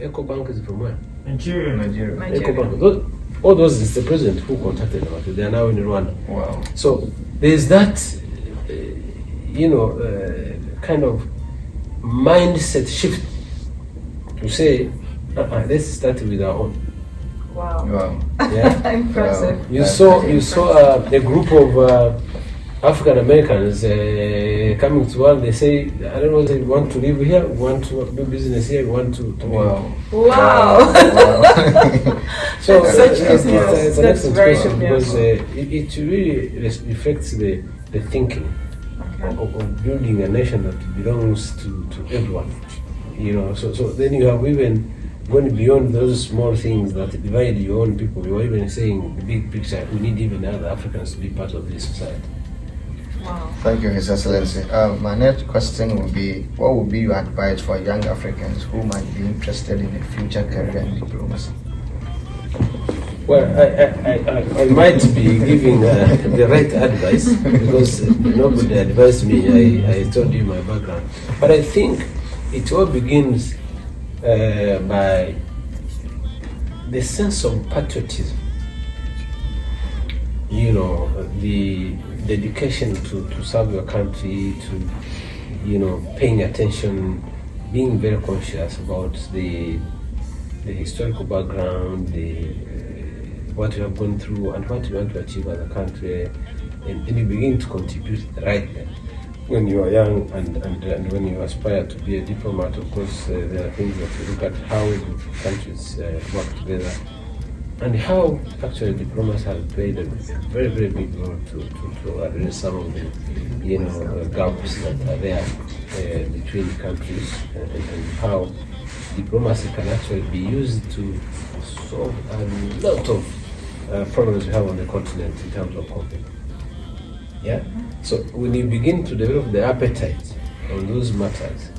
EcoBank is from where? Nigeria. EcoBank. All those is the president who contacted them. They are now in Rwanda. Wow. So there's that, kind of mindset shift to say, let's start with our own. Wow. Yeah. Impressive. Wow. You saw a group of African Americans coming to one. They say, I don't know, they want to live here, want to do business here, want to Wow. Wow. So it's an excellent question because beautiful. it really reflects the thinking of building a nation that belongs to everyone. So then you have even going beyond those small things that divide your own people. You are even saying the big picture. We need even other Africans to be part of this society. Wow. Thank you, His Excellency. My next question will be, what would be your advice for young Africans who might be interested in a future career in diplomacy? Well, I might be giving the right advice because nobody advised me. I told you my background. But I think it all begins by the sense of patriotism. The dedication to serve your country, to, paying attention, being very conscious about the historical background, what you have gone through and what you want to achieve as a country, and you begin to contribute right then. When you are young and when you aspire to be a diplomat, of course, there are things that you look at how do countries work together and how actually diplomats have played a very, very big role to address some of the gaps that are there between countries and how diplomacy can actually be used to solve a lot of problems we have on the continent in terms of conflict. Yeah. So when you begin to develop the appetite on those matters,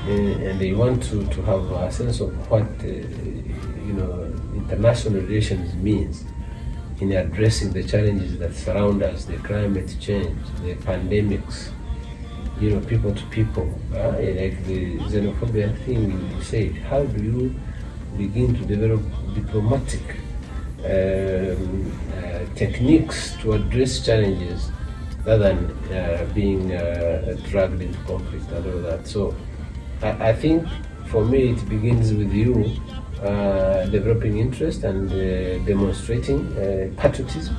and they want to have a sense of what international relations means in addressing the challenges that surround us, the climate change, the pandemics, people to people, like the xenophobia thing you said. How do you begin to develop diplomatic techniques to address challenges rather than being dragged into conflict and all that? So I think for me it begins with you developing interest and demonstrating patriotism,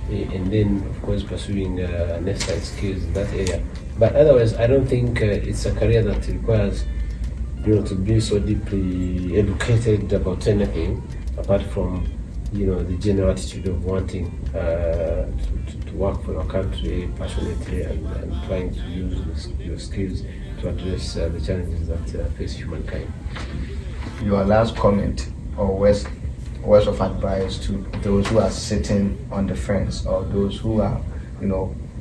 and then of course pursuing necessary skills in that area. But otherwise, I don't think it's a career that requires to be so deeply educated about anything apart from the general attitude of wanting to work for your country passionately and trying to use your skills to address the challenges that face humankind. Your last comment or words of advice to those who are sitting on the fence or those who are,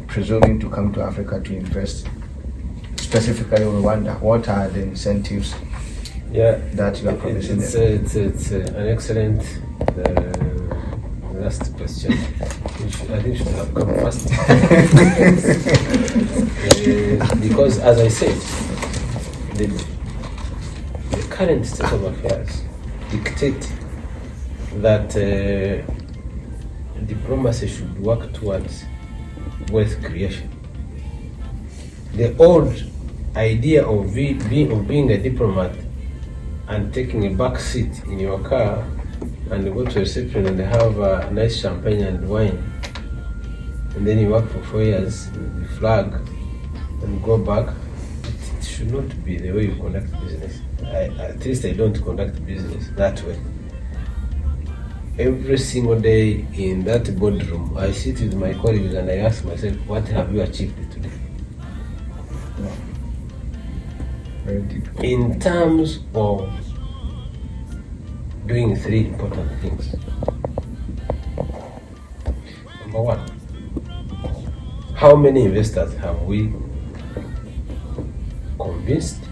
presuming to come to Africa to invest, specifically in Rwanda. What are the incentives that you are promising them? It's an excellent last question. I think should have come first. Because as I said, the current state of affairs dictate that diplomacy should work towards wealth creation. The old idea of being a diplomat and taking a back seat in your car and go to a reception and have a nice champagne and wine, and then you work for 4 years with the flag and go back, it should not be the way you conduct business. At least I don't conduct business that way. Every single day in that boardroom, I sit with my colleagues and I ask myself, what have you achieved today? Very deep. In terms of doing 3 important things. Number 1, how many investors have we convinced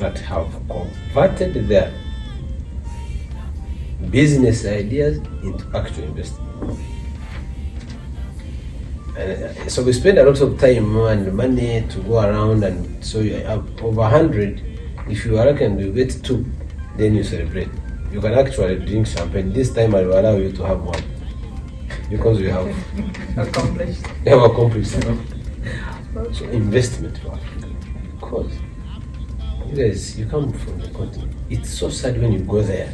that have converted their business ideas into actual investment. And so we spend a lot of time and money to go around, and so you have over 100. If you reckon you get 2, then you celebrate. You can actually drink champagne. This time I will allow you to have 1 because we have Accomplished. So investment for Africa, because you guys, you come from the continent. It's so sad when you go there.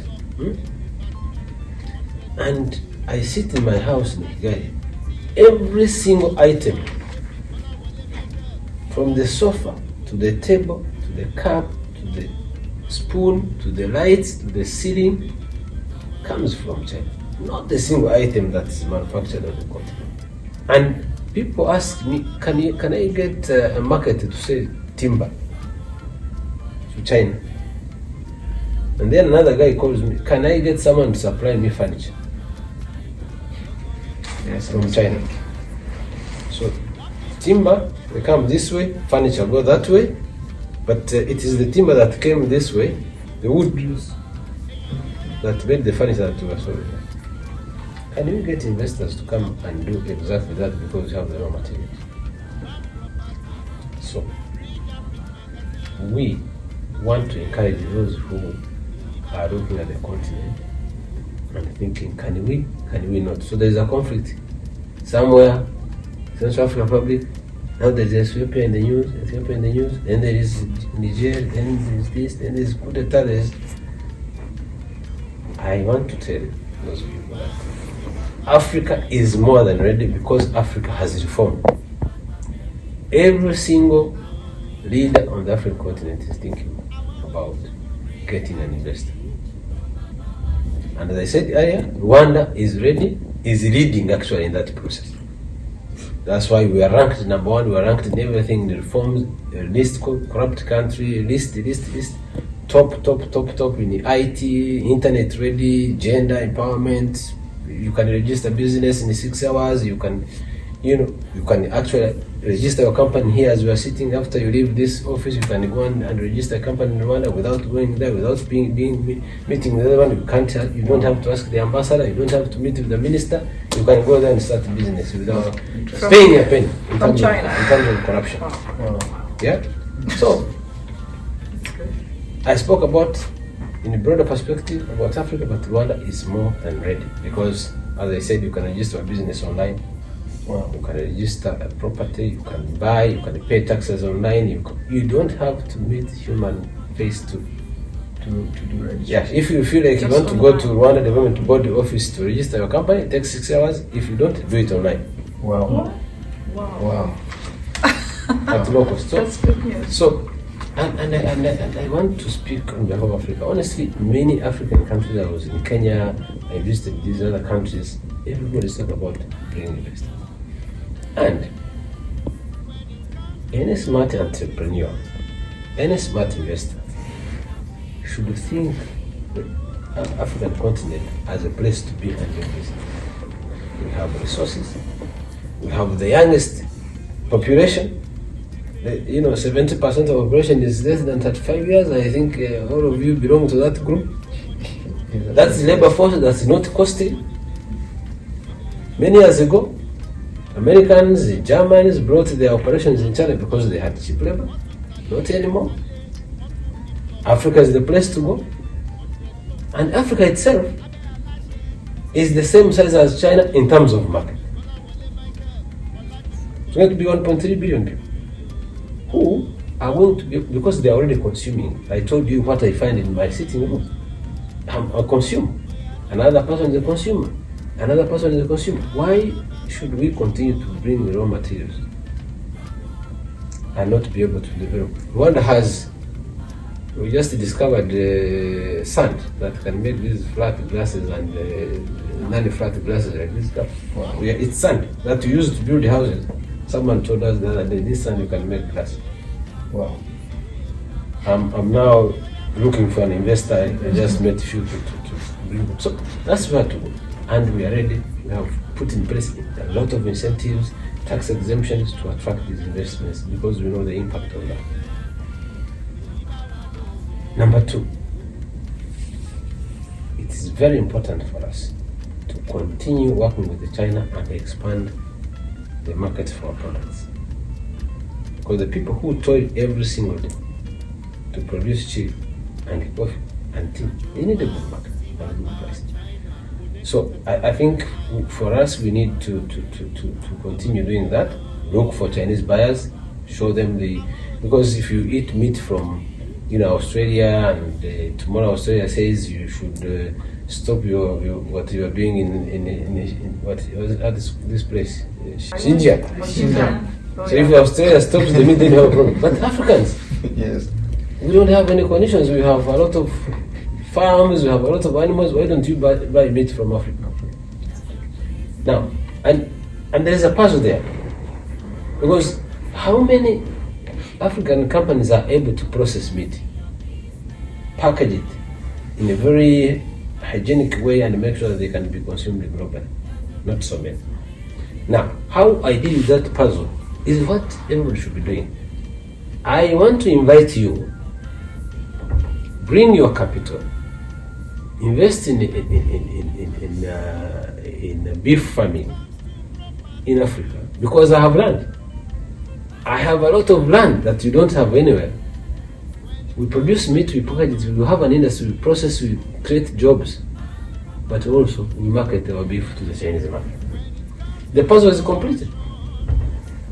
And I sit in my house in Kigali. Every single item, from the sofa to the table to the cup to the spoon to the lights to the ceiling, comes from China. Not a single item that is manufactured on the continent. And people ask me, can I get a market to sell timber to China? And then another guy calls me, can I get someone to supply me furniture? Yes, from China. So timber, they come this way, furniture go that way, but it is the timber that came this way, the wood that made the furniture that we are selling. Can you get investors to come and do exactly that because you have the raw materials? So we want to encourage those who are looking at the continent and thinking, can we not? So there is a conflict somewhere, Central African Republic. Now there is Ethiopia in the news, then there is Niger, then there is this, then there is coup d'etat. I want to tell those people that Africa is more than ready because Africa has reformed. Every single leader on the African continent is thinking about getting an investor. And as I said earlier, Rwanda is ready, is leading actually in that process. That's why we are ranked number 1, we are ranked in everything, the reforms, least corrupt country, least, top in the IT, internet ready, gender empowerment. You can register business in 6 hours, you can actually register your company here as you are sitting. After you leave this office, you can go and register a company in Rwanda without going there, without meeting with the other one. You don't have to ask the ambassador, you don't have to meet with the minister. You can go there and start a business without paying a penny in terms of corruption. Yeah? So, I spoke about, in a broader perspective, about Africa, but Rwanda is more than ready because, as I said, you can register a business online. You can register a property, you can buy, you can pay taxes online. You don't have to meet human face to do registration. Yeah, if you feel like you want to go to Rwanda Development Board office to register your company, it takes 6 hours. If you don't, do it online. Wow. At low cost. That's good news. So, and I want to speak on behalf of Africa. Honestly, many African countries, I was in Kenya, I visited these other countries, everybody's talking about bringing investors. And any smart entrepreneur, any smart investor should think the African continent as a place to be and invest. We have resources, we have the youngest population. 70% of the population is less than 35 years. I think all of you belong to that group. That's labor force that's not costly. Many years ago, Americans, Germans brought their operations in China because they had cheap labor. Not anymore. Africa is the place to go. And Africa itself is the same size as China in terms of market. It's going to be 1.3 billion people who are going to be, because they are already consuming. I told you what I find in my sitting room. I'm a consumer. Another person is a consumer. Another person is a consumer. Why should we continue to bring the raw materials and not be able to develop? Rwanda we just discovered sand that can make these flat glasses and non-flat glasses like this stuff. Wow. It's sand that we use to build houses. Someone told us the other day, this sand you can make glass. Wow. I'm now looking for an investor. I just met a few to bring it. So that's where to go. And we are ready. We have put in place a lot of incentives, tax exemptions to attract these investments because we know the impact of that. Number two, it is very important for us to continue working with China and expand the market for our products. Because the people who toil every single day to produce cheap and coffee and tea, they need a good market and a good price. So I think for us, we need to continue doing that. Look for Chinese buyers, show them because if you eat meat from Australia and tomorrow Australia says you should stop your what you are doing in what was this place, Xinjiang. So if Australia stops the meat, then you have a problem. But Africans, Yes. we don't have any conditions. We have a lot of farms, we have a lot of animals. Why don't you buy meat from Africa? Now, and there is a puzzle there. Because how many African companies are able to process meat, package it in a very hygienic way and make sure that they can be consumed globally? Not so many. Now, how I deal with that puzzle is what everyone should be doing. I want to invite you, bring your capital, invest in beef farming in Africa, because I have land. I have a lot of land that you don't have anywhere. We produce meat, we package it, we have an industry, we process, we create jobs, but also we market our beef to the Chinese market. The puzzle is completed.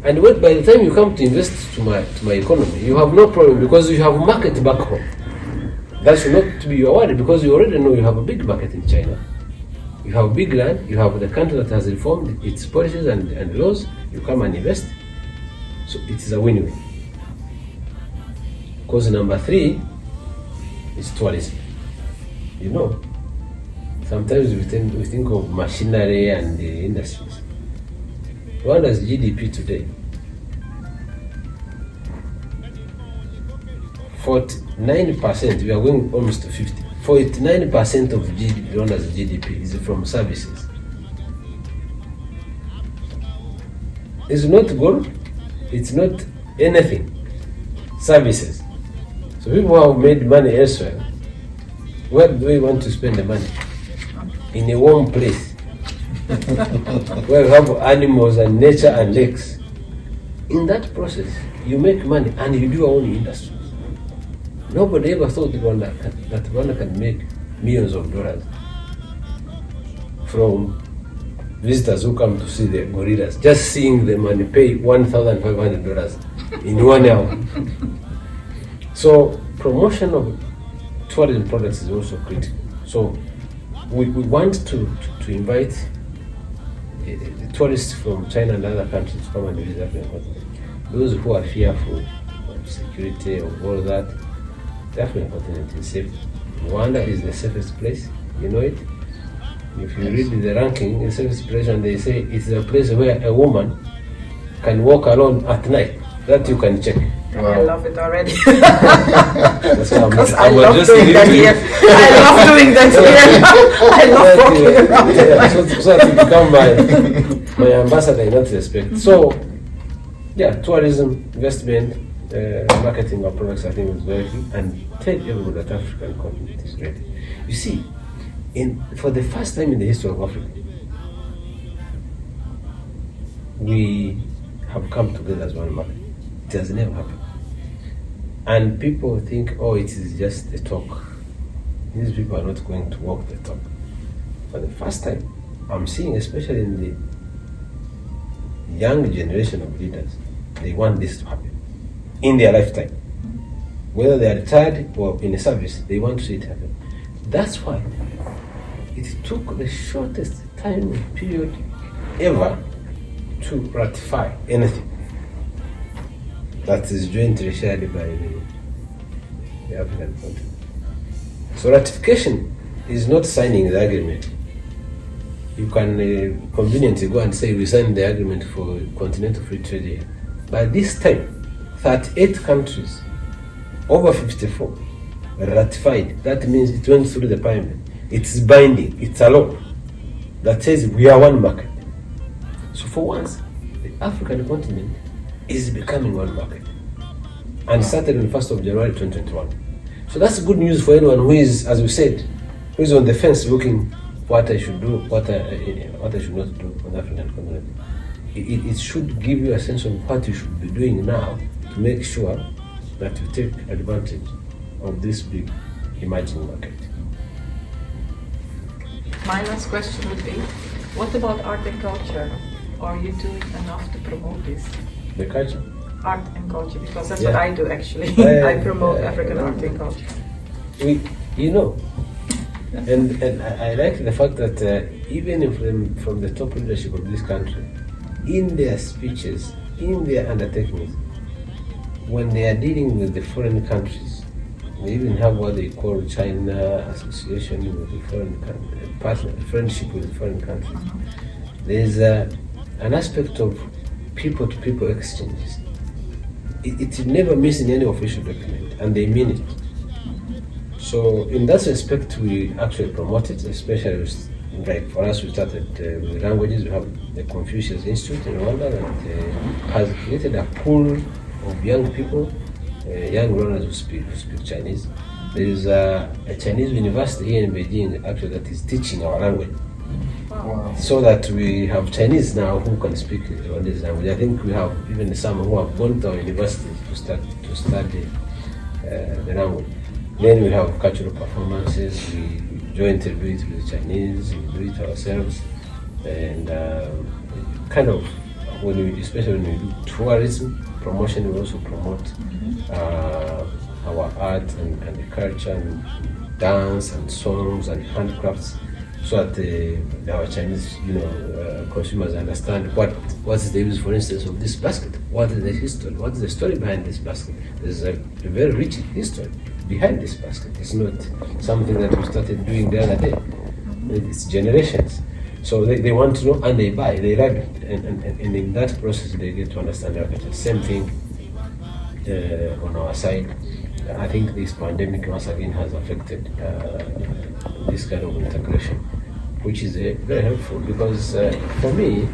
And by the time you come to invest to my economy, you have no problem because you have a market back home. That should not be your worry, because you already know you have a big market in China. You have big land, you have the country that has reformed its policies and laws, you come and invest. So it is a win-win. Because number three is tourism. Sometimes we think of machinery and the industries. Rwanda's GDP today, 49%, we are going almost to 50. 49% of Rwanda's GDP is from services. It's not gold, it's not anything. Services. So people who have made money elsewhere, where do we want to spend the money? In a warm place, where you have animals and nature and lakes. In that process, you make money and you do your own industries. Nobody ever thought that Rwanda can make millions of dollars from visitors who come to see the gorillas, just seeing them and pay $1,500 in 1 hour. So promotion of tourism products is also critical. So we want to invite the tourists from China and other countries to come and visit African continent. Those who are fearful of security, of all that, the African continent is safe. Rwanda is the safest place, you know it. If you read the ranking, the safest place, and they say it's a place where a woman can walk alone at night. That you can check. Wow. I love it already. That's why I love doing that here. I love doing that here. I love walking around. Yeah, so that you become my ambassador in that respect. So, yeah, tourism, investment, marketing our products, I think is very key, and tell everyone that African continent is ready. You see, for the first time in the history of Africa, we have come together as one market. It has never happened. And people think, oh, it is just a talk. These people are not going to walk the talk. For the first time, I'm seeing, especially in the young generation of leaders, they want this to happen in their lifetime. Whether they are retired or in a service, they want to see it happen. That's why it took the shortest time period ever to ratify anything that is jointly shared by the African continent. So ratification is not signing the agreement. You can conveniently go and say we signed the agreement for continental free trade here. By this time, 38 countries, over 54, ratified. That means it went through the parliament. It's binding, it's a law that says we are one market. So for once, the African continent is becoming one market. And started on the 1st of January 2021. So that's good news for anyone who is, as we said, who is on the fence looking what I should do, what I should not do on the African continent. It should give you a sense of what you should be doing now to make sure that you take advantage of this big emerging market. My last question would be, what about art and culture? Are you doing enough to promote this? The culture? Art and culture, because that's Yeah. what I do actually. I promote African art and culture. And I like the fact that even from the top leadership of this country, in their speeches, in their undertakings, when they are dealing with the foreign countries, they even have what they call China association with the foreign partner, friendship with foreign countries. There's an aspect of people-to-people exchanges. It never miss in any official document, and they mean it. So in that respect, we actually promote it, especially like for us, we started with languages. We have the Confucius Institute in Rwanda that has created a pool of young people, young Rwandans who speak Chinese. There is a Chinese university here in Beijing actually that is teaching our language. Wow. So that we have Chinese now who can speak Rwandese language. I think we have even some who have gone to our universities to study the language. Then we have cultural performances. We jointly do it with the Chinese. We do it ourselves, and kind of especially when we do tourism promotion, we also promote our art and the culture and dance and songs and handcrafts, so that our Chinese, consumers understand what's the use, for instance, of this basket. What is the history? What is the story behind this basket? There's a very rich history behind this basket. It's not something that we started doing the other day. It's generations. So they want to know, and they buy, they love it, and in that process they get to understand our culture. Same thing on our side. I think this pandemic once again has affected this kind of integration, which is very helpful because for me,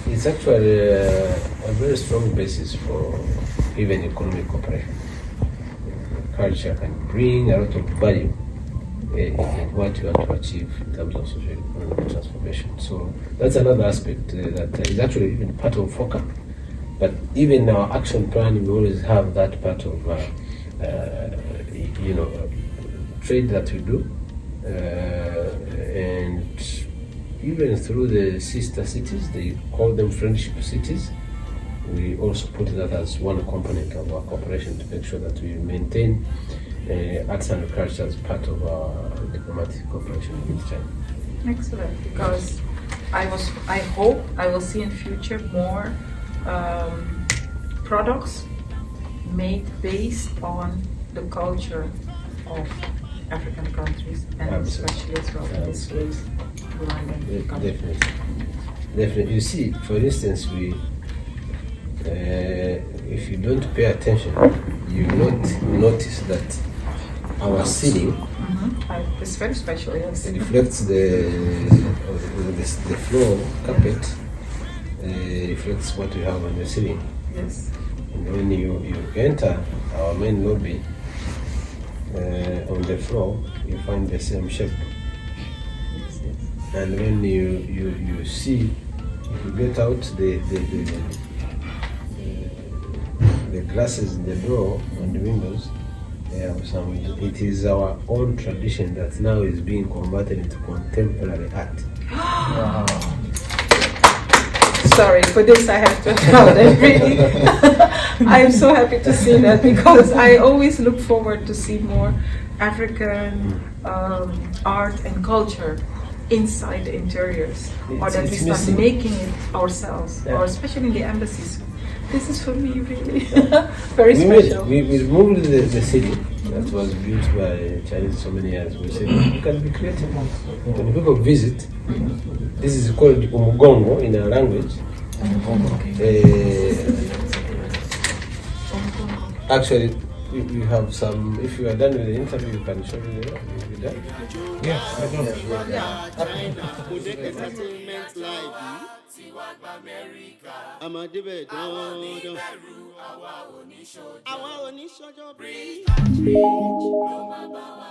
it's actually a very strong basis for even economic cooperation. Culture can bring a lot of value in what you want to achieve in terms of social economic transformation. So that's another aspect that is actually even part of FOCA. But even our action plan, we always have that part of trade that we do, and even through the sister cities, they call them friendship cities. We also put that as one component of our cooperation to make sure that we maintain arts and culture as part of our diplomatic cooperation with China. Excellent, because I hope I will see in future more products made based on the culture of African countries, and especially as well in this case, Rwandan country. Definitely. You see, for instance, if you don't pay attention, you will not notice that our ceiling It's very special, yes. reflects the floor carpet, reflects what we have on the ceiling. Yes. And when you enter our main lobby, on the floor, you find the same shape. Yes, yes. And when you see, if you get out the glasses in the door and the windows, they have some. It is our own tradition that now is being converted into contemporary art. Wow. Sorry, for this I have to applaud. Really, I'm so happy to see that, because I always look forward to see more African art and culture inside the interiors, or that we start missing. making it ourselves, Yeah. or especially in the embassies. This is for me really very We special. removed the city that was built by Chinese so many years. We said you can be creative. When people visit, this is called umugongo in our language. Actually, you have some. If you are done with the interview, you can show me the. You'll be done. Yes, I know. Yeah. wá gba Amẹ́ríkà. àmọ̀débẹ̀ Àwa ò ní dandan. bẹ̀rù, àwa ò ní ṣojo. àwa ò ní sọ́jọ́ bí. Bridge and bridge ló máa bá wa